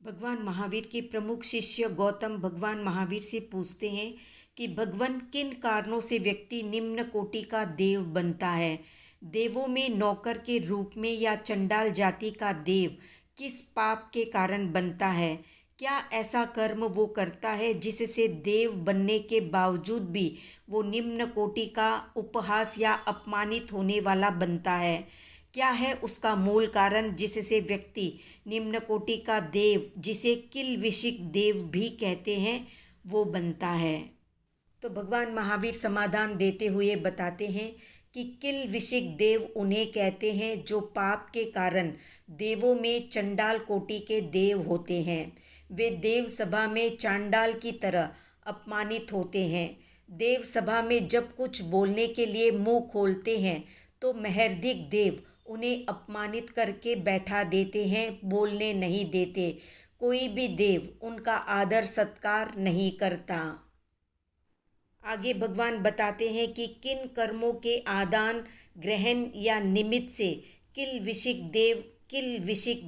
भगवान महावीर के प्रमुख शिष्य गौतम भगवान महावीर से पूछते हैं कि भगवान किन कारणों से व्यक्ति निम्न कोटि का देव बनता है। देवों में नौकर के रूप में या चंडाल जाति का देव किस पाप के कारण बनता है। क्या ऐसा कर्म वो करता है जिससे देव बनने के बावजूद भी वो निम्न कोटि का उपहास या अपमानित होने वाला बनता है। क्या है उसका मूल कारण जिससे व्यक्ति निम्न कोटि का देव, जिसे किल्विषिक देव भी कहते हैं, वो बनता है। तो भगवान महावीर समाधान देते हुए बताते हैं कि किल्विषिक देव उन्हें कहते हैं जो पाप के कारण देवों में चंडाल कोटि के देव होते हैं। वे देव सभा में चांडाल की तरह अपमानित होते हैं। देव सभा में जब कुछ बोलने के लिए मुंह खोलते हैं तो महर्दिक देव उन्हें अपमानित करके बैठा देते हैं, बोलने नहीं देते। कोई भी देव उनका आदर सत्कार नहीं करता। आगे भगवान बताते हैं कि किन कर्मों के आदान ग्रहण या निमित्त से किल्विषिक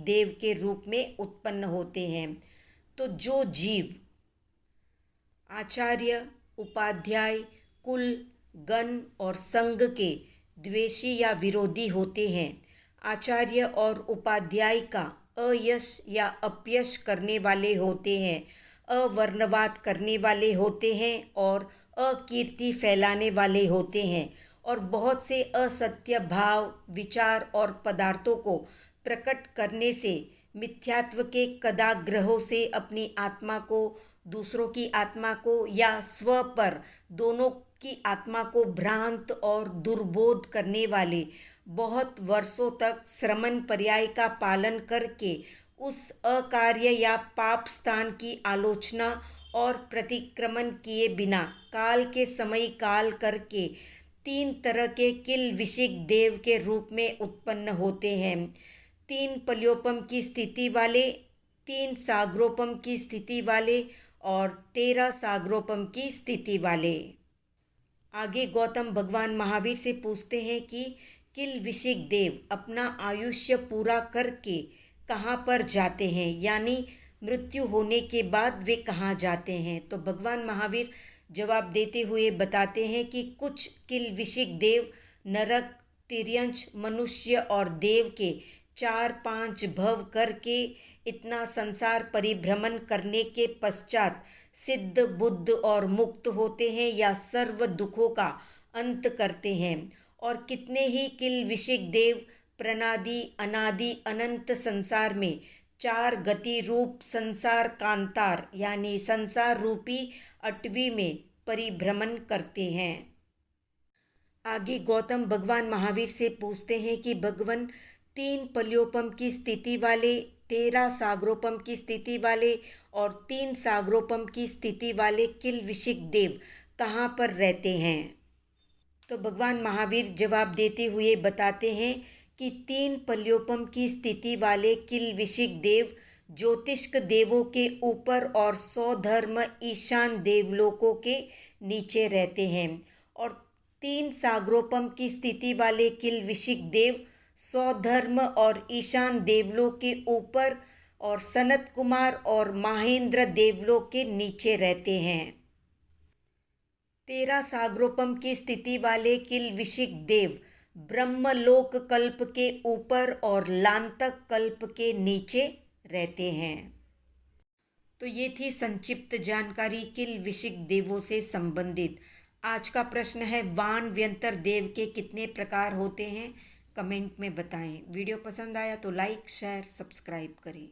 देव के रूप में उत्पन्न होते हैं। तो जो जीव आचार्य, उपाध्याय, कुल, गण और संघ के द्वेषी या विरोधी होते हैं, आचार्य और उपाध्याय का अयश या अपयश करने वाले होते हैं, अवर्णवाद करने वाले होते हैं और अकीर्ति फैलाने वाले होते हैं और बहुत से असत्य भाव, विचार और पदार्थों को प्रकट करने से मिथ्यात्व के कदाग्रहों से अपनी आत्मा को, दूसरों की आत्मा को या स्व पर दोनों की आत्मा को भ्रांत और दुर्बोध करने वाले, बहुत वर्षों तक श्रमण पर्याय का पालन करके उस अकार्य या पाप स्थान की आलोचना और प्रतिक्रमण किए बिना काल के समय काल करके तीन तरह के किल्विषिक देव के रूप में उत्पन्न होते हैं। 3 पल्योपम की स्थिति वाले, 3 साग्रोपम की स्थिति वाले और 13 साग्रोपम की स्थिति वाले। आगे गौतम भगवान महावीर से पूछते हैं कि किल्विषिक देव अपना आयुष्य पूरा करके कहाँ पर जाते हैं, यानी मृत्यु होने के बाद वे कहाँ जाते हैं। तो भगवान महावीर जवाब देते हुए बताते हैं कि कुछ किल्विषिक देव नरक, तिर्यंच, मनुष्य और देव के 4-5 भव करके इतना संसार परिभ्रमण करने के पश्चात सिद्ध, बुद्ध और मुक्त होते हैं या सर्व दुखों का अंत करते हैं। और कितने ही किल्विषिक देव प्रनादि, अनादि, अनंत संसार में 4 गति रूप संसार कांतार यानी संसार रूपी अटवी में परिभ्रमण करते हैं। आगे गौतम भगवान महावीर से पूछते हैं कि भगवान 3 पल्योपम की स्थिति वाले, 13 साग्रोपम की स्थिति वाले और 3 साग्रोपम की स्थिति वाले किल्विषिक देव कहाँ पर रहते हैं। तो भगवान महावीर जवाब देते हुए बताते हैं कि 3 पल्योपम की स्थिति वाले किल्विषिक देव ज्योतिष्क देवों के ऊपर और 100 धर्म ईशान देवलोकों के नीचे रहते हैं और 3 साग्रोपम की स्थिति वाले किल्विषिक देव 100 धर्म और ईशान देवलोक के ऊपर और सनत कुमार और महेंद्र देवलोक के नीचे रहते हैं। 13 साग्रोपम की स्थिति वाले किल्विषिक देव ब्रह्मलोक कल्प के ऊपर और लांतक कल्प के नीचे रहते हैं। तो ये थी संक्षिप्त जानकारी किल्विषिक देवों से संबंधित। आज का प्रश्न है, वान व्यंतर देव के कितने प्रकार होते हैं? कमेंट में बताएं। वीडियो पसंद आया तो लाइक, शेयर, सब्सक्राइब करें।